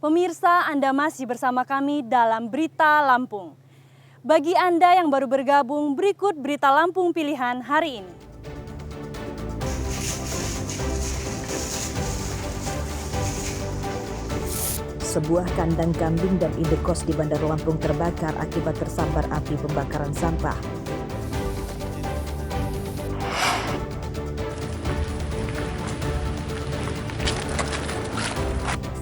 Pemirsa, Anda masih bersama kami dalam Berita Lampung. Bagi Anda yang baru bergabung, berikut Berita Lampung pilihan hari ini. Sebuah kandang kambing dan indekos di Bandar Lampung terbakar akibat tersambar api pembakaran sampah.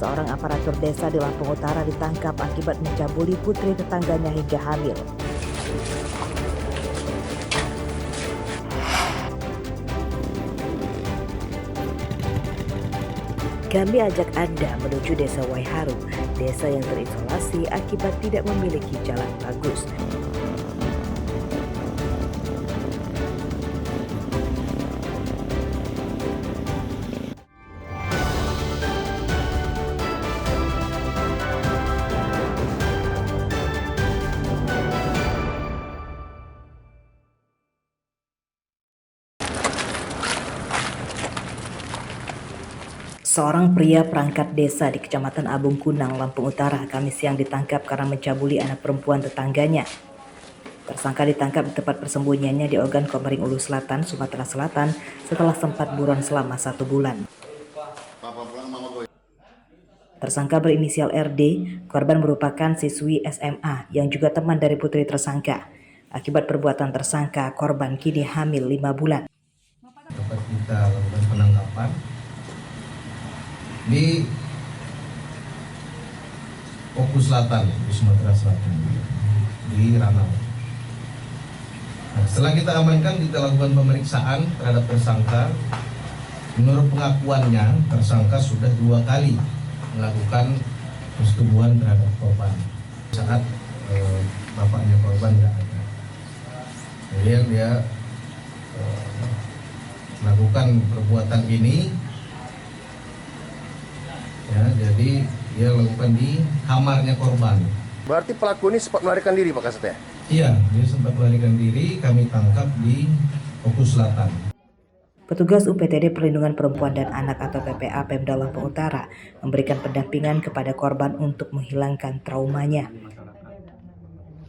Seorang aparatur desa di Lampung Utara ditangkap akibat mencabuli putri tetangganya hingga hamil. Kami ajak Anda menuju Desa Waiharu, desa yang terisolasi akibat tidak memiliki jalan bagus. Seorang pria perangkat desa di Kecamatan Abung Kunang, Lampung Utara, Kamis siang ditangkap karena mencabuli anak perempuan tetangganya. Tersangka ditangkap di tempat persembunyiannya di Ogan Komering Ulu Selatan, Sumatera Selatan setelah sempat buron selama 1 bulan. Tersangka berinisial RD, korban merupakan siswi SMA yang juga teman dari putri tersangka. Akibat perbuatan tersangka, korban kini hamil 5 bulan. Dapat kita lakukan penangkapan di Oku Selatan, di Sumatera Selatan, di Ranau. Nah, setelah kita amankan, kita lakukan pemeriksaan terhadap tersangka. Menurut pengakuannya, tersangka sudah 2 kali melakukan persetubuhan terhadap korban saat bapaknya korban tidak ada. Kemudian dia melakukan perbuatan ini. Ya, jadi dia lakukan di kamarnya korban. Berarti pelaku ini sempat melarikan diri, Pak Kasat ya? Iya, dia sempat melarikan diri, kami tangkap di Oku Selatan. Petugas UPTD Perlindungan Perempuan dan Anak atau PPA Pemda Lampung Utara memberikan pendampingan kepada korban untuk menghilangkan traumanya.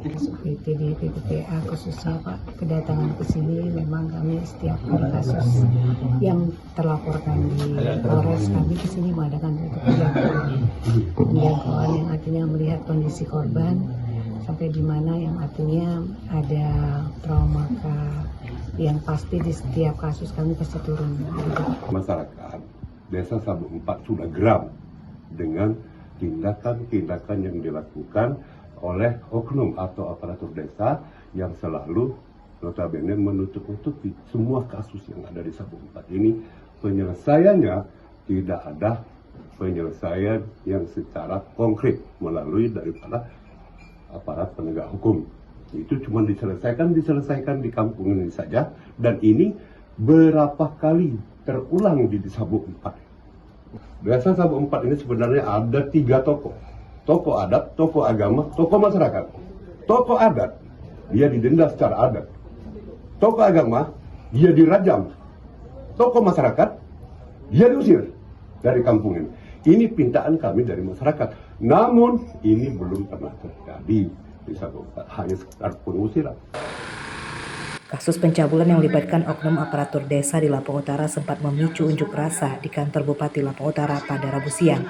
UPTD PPA khususnya Pak, kedatangan ke sini memang kami setiap kali kasus yang terlaporkan di Polres, kami ke sini mengadakan penjangkauan yang artinya melihat kondisi korban sampai di mana yang artinya ada trauma yang pasti di setiap kasus kami pasti turun. Masyarakat Desa Sabuk 4 sudah geram dengan tindakan-tindakan yang dilakukan oleh oknum atau aparatur desa yang selalu notabene menutup-nutupi semua kasus yang ada di Sabuk 4 ini. Penyelesaiannya tidak ada penyelesaian yang secara konkret melalui daripada aparat penegak hukum. Itu cuma diselesaikan di kampung ini saja, dan ini berapa kali terulang di Sabuk 4. Desa Sabuk 4 ini sebenarnya ada 3 tokoh. Tokoh adat, tokoh agama, tokoh masyarakat. Tokoh adat, dia didenda secara adat. Tokoh agama, dia dirajam. Tokoh masyarakat, dia diusir dari kampung ini. Ini pintaan kami dari masyarakat. Namun, ini belum pernah terjadi di Sabuk 4, hanya sekedar pengusiran. Kasus pencabulan yang melibatkan oknum aparatur desa di Lampung Utara sempat memicu unjuk rasa di kantor Bupati Lampung Utara pada Rabu siang.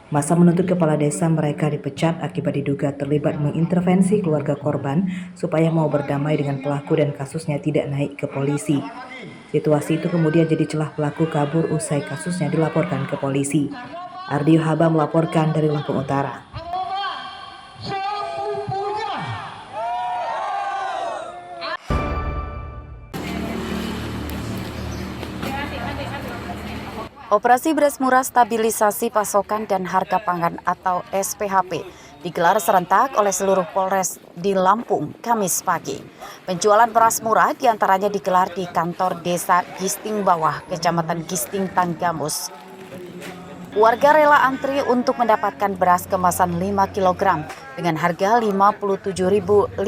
Masa menuntut kepala desa mereka dipecat akibat diduga terlibat mengintervensi keluarga korban supaya mau berdamai dengan pelaku dan kasusnya tidak naik ke polisi. Situasi itu kemudian jadi celah pelaku kabur usai kasusnya dilaporkan ke polisi. Ardio Haba melaporkan dari Lampung Utara. Operasi Beras Murah Stabilisasi Pasokan dan Harga Pangan atau SPHP digelar serentak oleh seluruh Polres di Lampung Kamis pagi. Penjualan beras murah diantaranya digelar di kantor Desa Gisting Bawah, Kecamatan Gisting Tanggamus. Warga rela antri untuk mendapatkan beras kemasan 5 kg dengan harga Rp57.500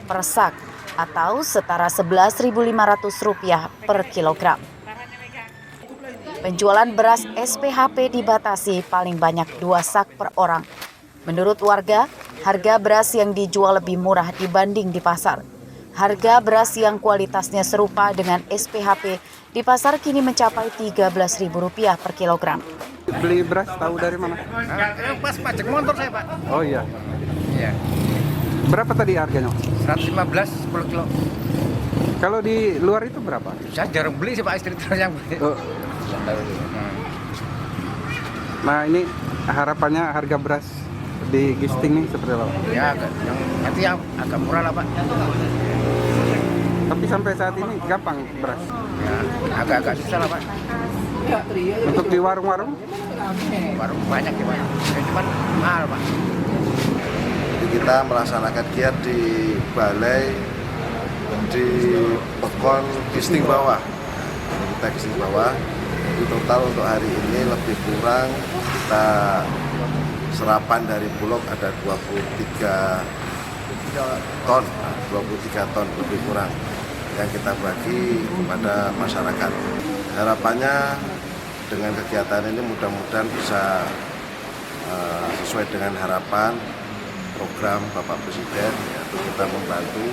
per sak atau setara Rp11.500 per kilogram. Penjualan beras SPHP dibatasi paling banyak 2 sak per orang. Menurut warga, harga beras yang dijual lebih murah dibanding di pasar. Harga beras yang kualitasnya serupa dengan SPHP di pasar kini mencapai Rp13.000 per kilogram. Beli beras tahu dari mana? Pas pajak motor saya, Pak. Oh iya. Iya. Berapa tadi harganya? 115 10 kilo. Kalau di luar itu berapa? Saya jarang beli sih, Pak, istri yang beli. Oh. Nah ini harapannya harga beras di Gisting nih seperti apa? Ya, yang agak murah lah, Pak. Tapi sampai saat ini gampang beras? Ya, agak susah lah, Pak. Untuk di warung-warung? Warung banyak ya, Pak. Ya, cuman mahal, Pak. Jadi kita melaksanakan giat di balai di Pekon Gisting Bawah. Kita Gisting Bawah. Jadi total untuk hari ini lebih kurang kita serapan dari Bulog ada 23 ton lebih kurang yang kita bagi kepada masyarakat. Harapannya dengan kegiatan ini mudah-mudahan bisa sesuai dengan harapan program Bapak Presiden, yaitu kita membantu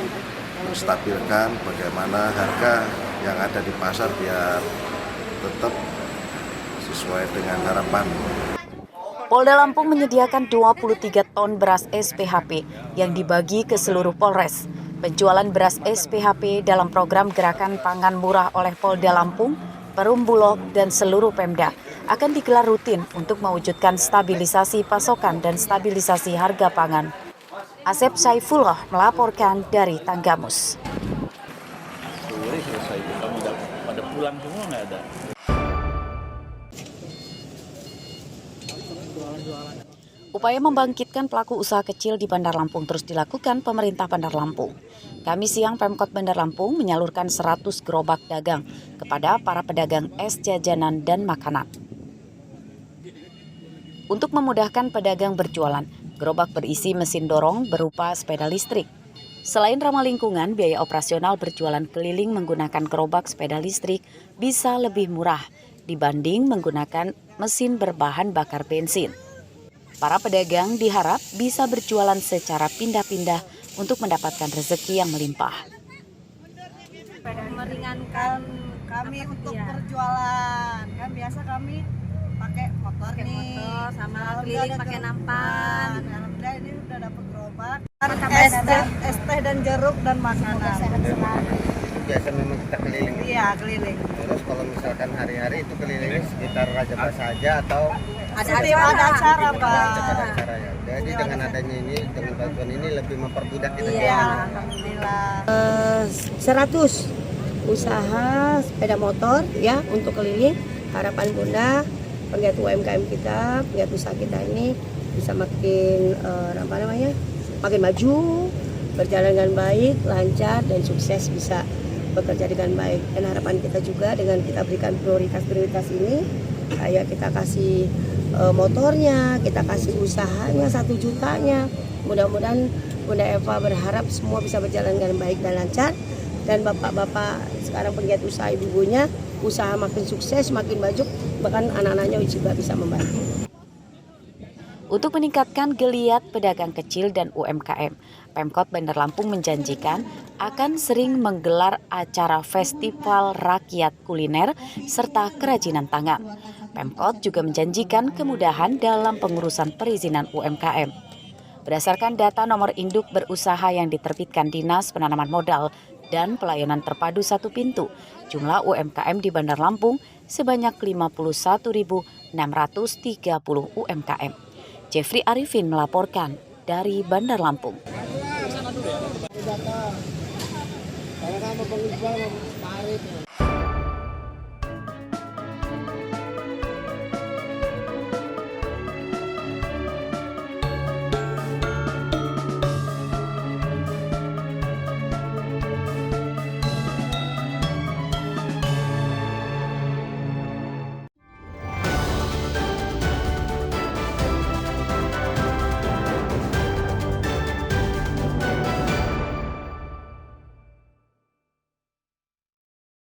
menstabilkan bagaimana harga yang ada di pasar biar tetap sesuai dengan harapan. Polda Lampung menyediakan 23 ton beras SPHP yang dibagi ke seluruh Polres. Penjualan beras SPHP dalam program Gerakan Pangan Murah oleh Polda Lampung, Perum Bulog, dan seluruh Pemda akan digelar rutin untuk mewujudkan stabilisasi pasokan dan stabilisasi harga pangan. Asep Saifullah melaporkan dari Tanggamus. Pada pulang semua nggak ada. Upaya membangkitkan pelaku usaha kecil di Bandar Lampung terus dilakukan pemerintah Bandar Lampung. Kamis siang Pemkot Bandar Lampung menyalurkan 100 gerobak dagang kepada para pedagang es jajanan dan makanan. Untuk memudahkan pedagang berjualan, gerobak berisi mesin dorong berupa sepeda listrik. Selain ramah lingkungan, biaya operasional berjualan keliling menggunakan gerobak sepeda listrik bisa lebih murah dibanding menggunakan mesin berbahan bakar bensin. Para pedagang diharap bisa berjualan secara pindah-pindah untuk mendapatkan rezeki yang melimpah. Meringankan kami untuk berjualan. Kan biasa kami pakai motor nih, sama keliling pakai nampan. Alhamdulillah ini udah dapat gerobak. Es teh dan jeruk dan makanan. Biasa memang kita keliling. Iya, keliling. Terus kalau misalkan hari-hari itu keliling sekitar Raja Basa saja atau ada acara, Pak. Ada acara ya. Jadi dengan adanya ini, dengan bantuan ini lebih mempermudah kita. Iya, alhamdulillah. 100 usaha sepeda motor ya untuk keliling. Harapan Bunda penggiat UMKM kita, penggiat usaha kita ini bisa makin makin maju, berjalan dengan baik, lancar dan sukses, bisa bekerja dengan baik. Dan harapan kita juga dengan kita berikan prioritas ini, kayak kita kasih motornya, kita kasih usahanya 1 jutanya. Mudah-mudahan Bunda Eva berharap semua bisa berjalan dengan baik dan lancar. Dan bapak-bapak sekarang penggiat usaha, ibu-ibunya usaha makin sukses, makin maju, bahkan anak-anaknya juga bisa membantu. Untuk meningkatkan geliat pedagang kecil dan UMKM, Pemkot Bandar Lampung menjanjikan akan sering menggelar acara festival rakyat kuliner serta kerajinan tangan. Pemkot juga menjanjikan kemudahan dalam pengurusan perizinan UMKM. Berdasarkan data nomor induk berusaha yang diterbitkan Dinas Penanaman Modal dan Pelayanan Terpadu Satu Pintu, jumlah UMKM di Bandar Lampung sebanyak 51.630 UMKM. Jeffrey Arifin melaporkan dari Bandar Lampung.